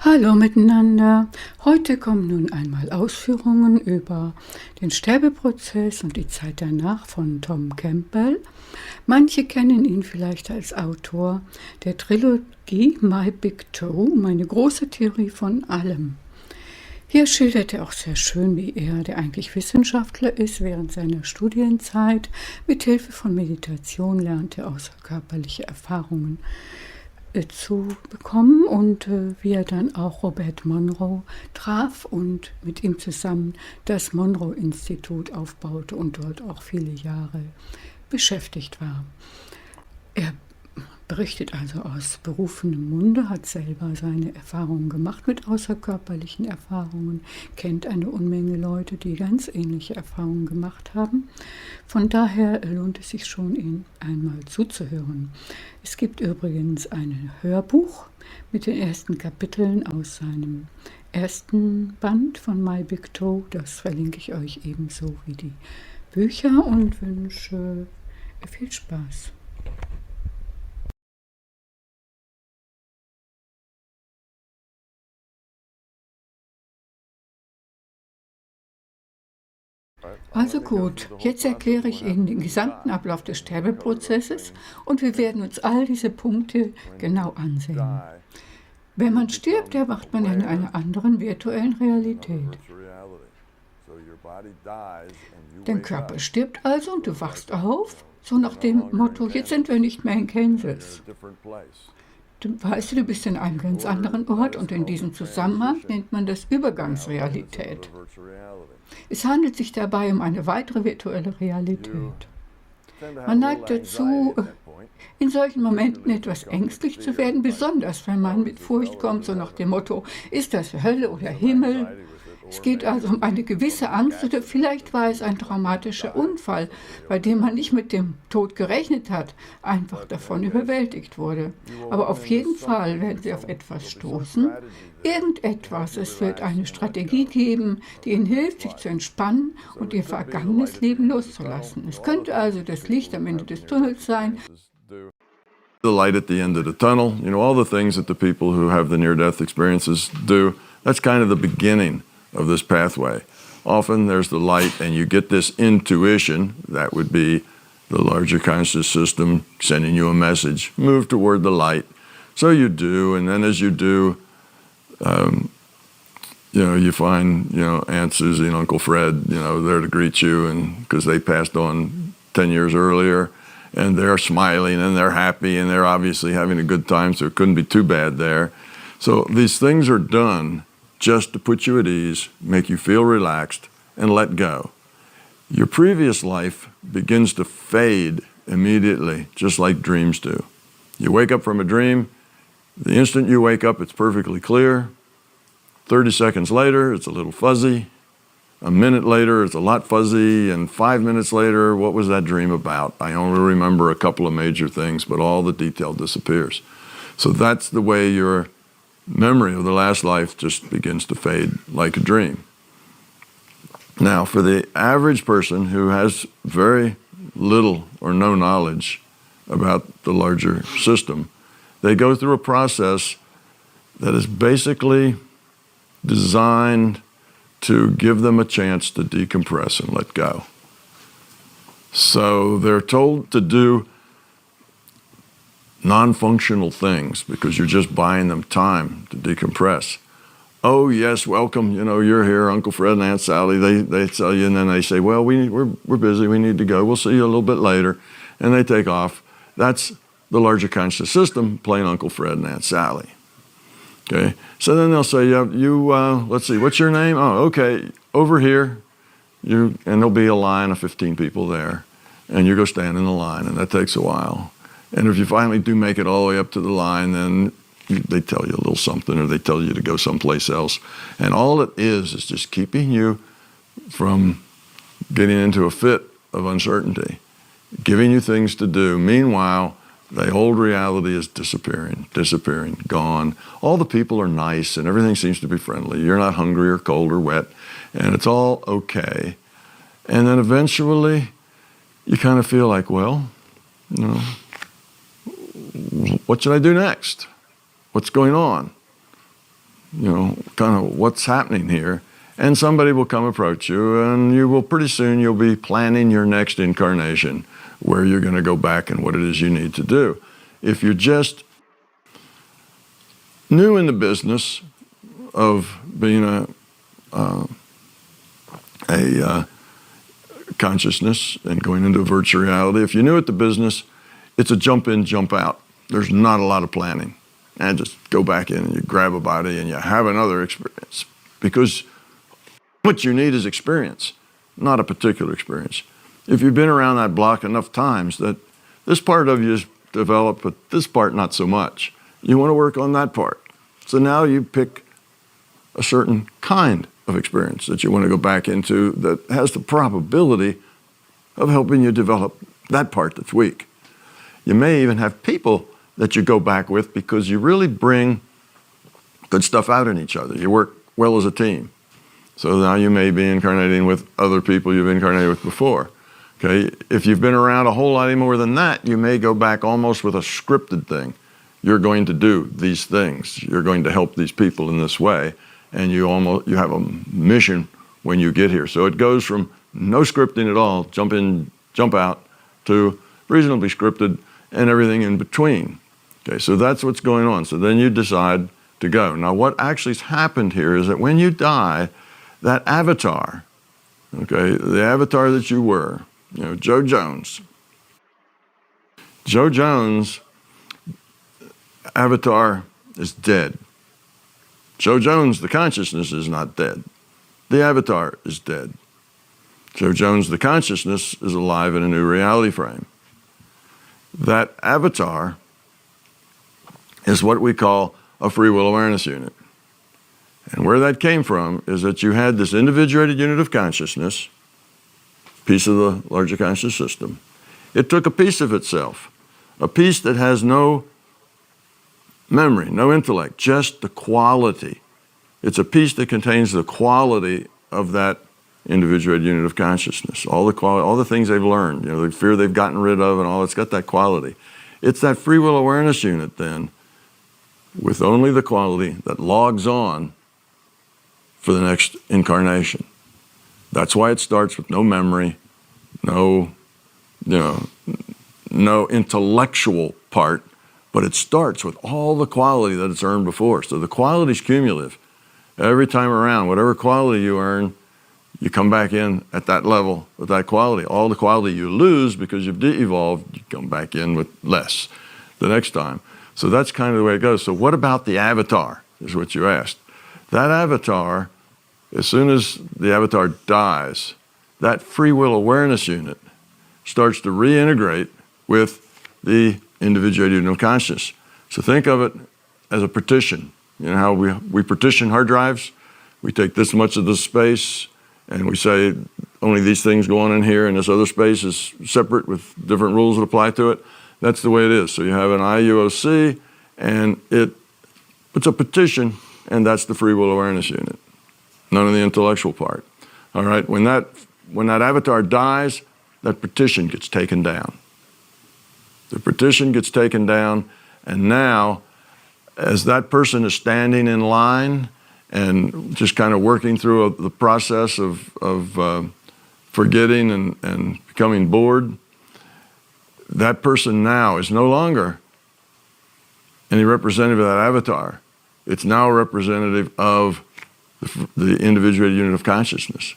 Hallo miteinander. Heute kommen nun einmal Ausführungen über den Sterbeprozess und die Zeit danach von Tom Campbell. Manche kennen ihn vielleicht als Autor der Trilogie My Big Toe, meine große Theorie von allem. Hier schildert er auch sehr schön, wie er, der eigentlich Wissenschaftler ist, während seiner Studienzeit mit Hilfe von Meditation lernte, außerkörperliche Erfahrungen zu bekommen und wie er dann auch Robert Monroe traf und mit ihm zusammen das Monroeinstitut aufbaute und dort auch viele Jahre beschäftigt war. Er berichtet also aus berufenem Munde, hat selber seine Erfahrungen gemacht mit außerkörperlichen Erfahrungen, kennt eine Unmenge Leute, die ganz ähnliche Erfahrungen gemacht haben. Von daher lohnt es sich schon, ihm einmal zuzuhören. Es gibt übrigens ein Hörbuch mit den ersten Kapiteln aus seinem ersten Band von My Big Toe. Das verlinke ich euch ebenso wie die Bücher und wünsche viel Spaß. Also gut, jetzt erkläre ich Ihnen den gesamten Ablauf des Sterbeprozesses und wir werden uns all diese Punkte genau ansehen. Wenn man stirbt, erwacht man in einer anderen virtuellen Realität. Dein Körper stirbt also und du wachst auf, so nach dem Motto, jetzt sind wir nicht mehr in Kansas. Weißt du, du bist in einem ganz anderen Ort und in diesem Zusammenhang nennt man das Übergangsrealität. Es handelt sich dabei um eine weitere virtuelle Realität. Man neigt dazu, in solchen Momenten etwas ängstlich zu werden, besonders wenn man mit Furcht kommt, so nach dem Motto, ist das Hölle oder Himmel? Es geht also um eine gewisse Angst oder vielleicht war es ein traumatischer Unfall, bei dem man nicht mit dem Tod gerechnet hat, einfach davon überwältigt wurde. Aber auf jeden Fall werden Sie auf etwas stoßen, irgendetwas. Es wird eine Strategie geben, die Ihnen hilft, sich zu entspannen und Ihr vergangenes Leben loszulassen. Es könnte also das Licht am Ende des Tunnels sein. The light at the end of the tunnel, all the things that the people who have the near-death experiences do, that's kind of the beginning of this pathway. Often there's the light and you get this intuition, that would be the larger conscious system sending you a message, move toward the light. So you do, and then as you do, you find, Aunt Susie and Uncle Fred, there to greet you, and because they passed on 10 years earlier, and they're smiling and they're happy and they're obviously having a good time, so it couldn't be too bad there. So these things are done just to put you at ease, make you feel relaxed, and let go. Your previous life begins to fade immediately, just like dreams do. You wake up from a dream, the instant you wake up, it's perfectly clear. 30 seconds later, it's a little fuzzy. A minute later, it's a lot fuzzy, and 5 minutes later, what was that dream about? I only remember a couple of major things, but all the detail disappears. So that's the way your memory of the last life just begins to fade like a dream. Now, for the average person who has very little or no knowledge about the larger system, they go through a process that is basically designed to give them a chance to decompress and let go. So they're told to do non-functional things because you're just buying them time to decompress. Oh yes, welcome, you're here, Uncle Fred and Aunt Sally, they tell you, and then they say, well, we're busy, we need to go, we'll see you a little bit later, and they take off. That's the larger conscious system playing Uncle Fred and Aunt Sally. Okay, so then they'll say, let's see, what's your name? Oh, okay, over here, and there'll be a line of 15 people there, and you go stand in the line, and that takes a while. And if you finally do make it all the way up to the line, then they tell you a little something, or they tell you to go someplace else. And all it is just keeping you from getting into a fit of uncertainty, giving you things to do. Meanwhile, the old reality is disappearing, gone. All the people are nice, and everything seems to be friendly. You're not hungry or cold or wet, and it's all okay. And then eventually, you kind of feel like, well, what should I do next? What's going on? kind of what's happening here. And somebody will come approach you, and pretty soon you'll be planning your next incarnation, where you're going to go back and what it is you need to do. If you're just new in the business of being a consciousness and going into virtual reality, if you're new at the business, it's a jump in, jump out. There's not a lot of planning. And just go back in and you grab a body and you have another experience. Because what you need is experience, not a particular experience. If you've been around that block enough times that this part of you is developed, but this part not so much, you want to work on that part. So now you pick a certain kind of experience that you want to go back into that has the probability of helping you develop that part that's weak. You may even have people that you go back with because you really bring good stuff out in each other. You work well as a team. So now you may be incarnating with other people you've incarnated with before. Okay, if you've been around a whole lot more than that, you may go back almost with a scripted thing. You're going to do these things. You're going to help these people in this way. And you have a mission when you get here. So it goes from no scripting at all, jump in, jump out, to reasonably scripted and everything in between. Okay, so that's what's going on. So then you decide to go. Now what actually has happened here is that when you die, that avatar, okay, the avatar that you were, Joe Jones. Joe Jones' avatar is dead. Joe Jones, the consciousness, is not dead. The avatar is dead. Joe Jones, the consciousness, is alive in a new reality frame. That avatar is what we call a free will awareness unit. And where that came from is that you had this individuated unit of consciousness, piece of the larger conscious system. It took a piece of itself, a piece that has no memory, no intellect, just the quality. It's a piece that contains the quality of that individuated unit of consciousness, all the things they've learned, the fear they've gotten rid of and all, it's got that quality. It's that free will awareness unit then, with only the quality that logs on for the next incarnation. That's why it starts with no memory, no intellectual part, but it starts with all the quality that it's earned before. So the quality is cumulative. Every time around, whatever quality you earn, you come back in at that level with that quality. All the quality you lose because you've de-evolved, you come back in with less the next time. So that's kind of the way it goes. So what about the avatar, is what you asked. That avatar, as soon as the avatar dies, that free will awareness unit starts to reintegrate with the individuated unit of consciousness. So think of it as a partition. You know how we partition hard drives? We take this much of the space and we say only these things go on in here and this other space is separate with different rules that apply to it. That's the way it is. So you have an IUOC and it's a partition, and that's the free will awareness unit. None of the intellectual part. All right, when that avatar dies, that partition gets taken down. The partition gets taken down, and now, as that person is standing in line and just kind of working through the process of forgetting and becoming bored, that person now is no longer any representative of that avatar. It's now a representative of the individuated unit of consciousness.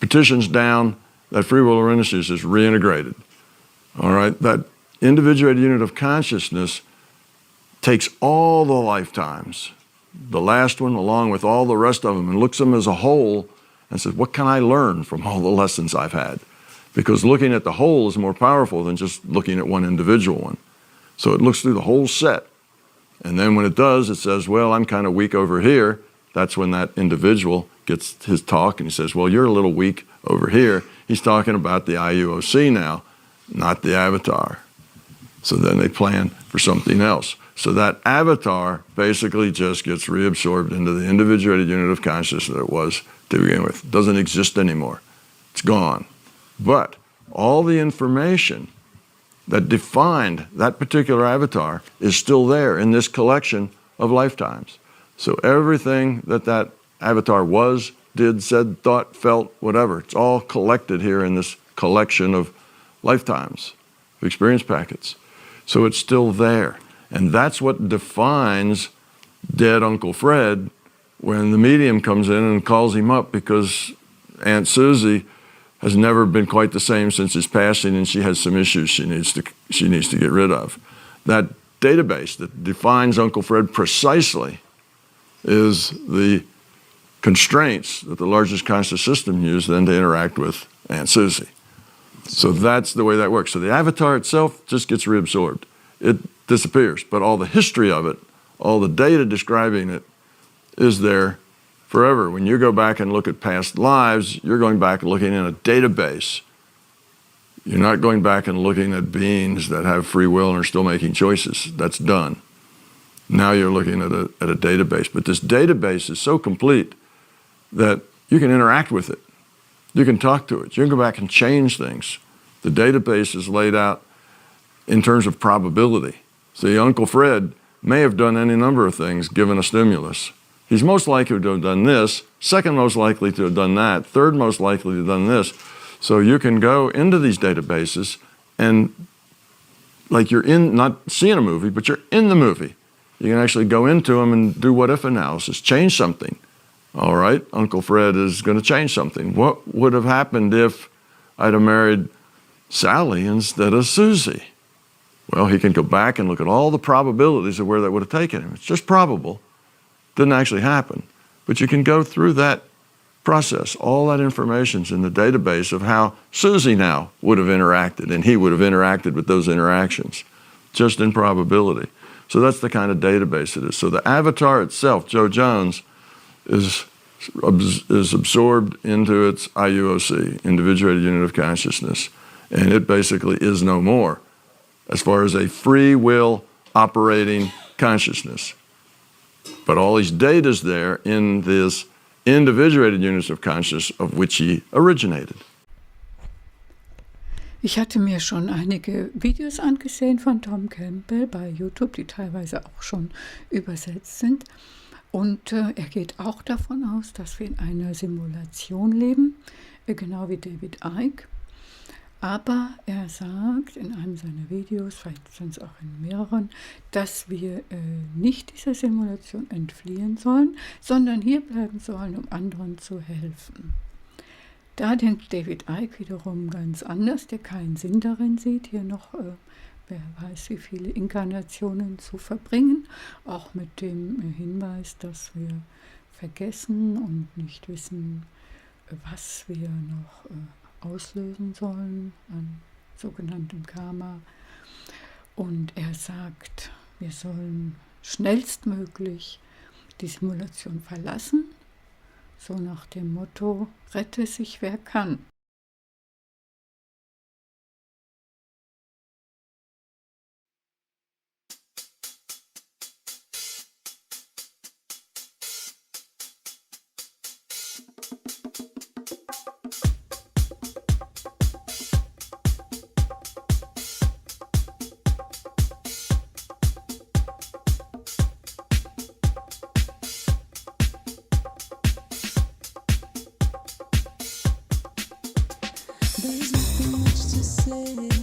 Partitions down, that free will awareness is reintegrated. All right, that individuated unit of consciousness takes all the lifetimes, the last one along with all the rest of them, and looks at them as a whole and says, what can I learn from all the lessons I've had? Because looking at the whole is more powerful than just looking at one individual one. So it looks through the whole set. And then when it does, it says, well, I'm kind of weak over here. That's when that individual gets his talk and he says, well, you're a little weak over here. He's talking about the IUOC now, not the avatar. So then they plan for something else. So that avatar basically just gets reabsorbed into the individuated unit of consciousness that it was to begin with. It doesn't exist anymore. It's gone. But all the information that defined that particular avatar is still there in this collection of lifetimes. So everything that that avatar was, did, said, thought, felt, whatever, it's all collected here in this collection of lifetimes, of experience packets. So it's still there. And that's what defines dead Uncle Fred when the medium comes in and calls him up because Aunt Susie has never been quite the same since his passing, and she has some issues she needs to get rid of. That database that defines Uncle Fred precisely is the constraints that the largest conscious system used then to interact with Aunt Susie. So that's the way that works. So the avatar itself just gets reabsorbed. It disappears, but all the history of it, all the data describing it is there forever. When you go back and look at past lives, you're going back and looking in a database. You're not going back and looking at beings that have free will and are still making choices. That's done. Now you're looking at a database. But this database is so complete that you can interact with it. You can talk to it. You can go back and change things. The database is laid out in terms of probability. See, Uncle Fred may have done any number of things given a stimulus. He's most likely to have done this, second most likely to have done that, third most likely to have done this. So you can go into these databases and, like you're in, not seeing a movie, but you're in the movie. You can actually go into them and do what-if analysis, change something. All right, Uncle Fred is going to change something. What would have happened if I'd have married Sally instead of Susie? Well, he can go back and look at all the probabilities of where that would have taken him. It's just probable. Didn't actually happen. But you can go through that process. All that information's in the database of how Susie now would have interacted, and he would have interacted with those interactions, just in probability. So that's the kind of database it is. So the avatar itself, Joe Jones, is absorbed into its IUOC, individuated unit of consciousness, and it basically is no more as far as a free will operating consciousness. But all these data's there in this individuated units of consciousness of which he originated. Ich hatte mir schon einige Videos angesehen von Tom Campbell bei YouTube, die teilweise auch schon übersetzt sind. Und er geht auch davon aus, dass wir in einer Simulation leben, genau wie David Icke. Aber er sagt in einem seiner Videos, vielleicht sind es auch in mehreren, dass wir nicht dieser Simulation entfliehen sollen, sondern hier bleiben sollen, um anderen zu helfen. Da denkt David Icke wiederum ganz anders, der keinen Sinn darin sieht, hier noch wer weiß wie viele Inkarnationen zu verbringen, auch mit dem Hinweis, dass wir vergessen und nicht wissen, was wir noch auslösen sollen an sogenanntem Karma. Und er sagt, wir sollen schnellstmöglich die Simulation verlassen, so nach dem Motto, rette sich, wer kann. There's nothing much to say.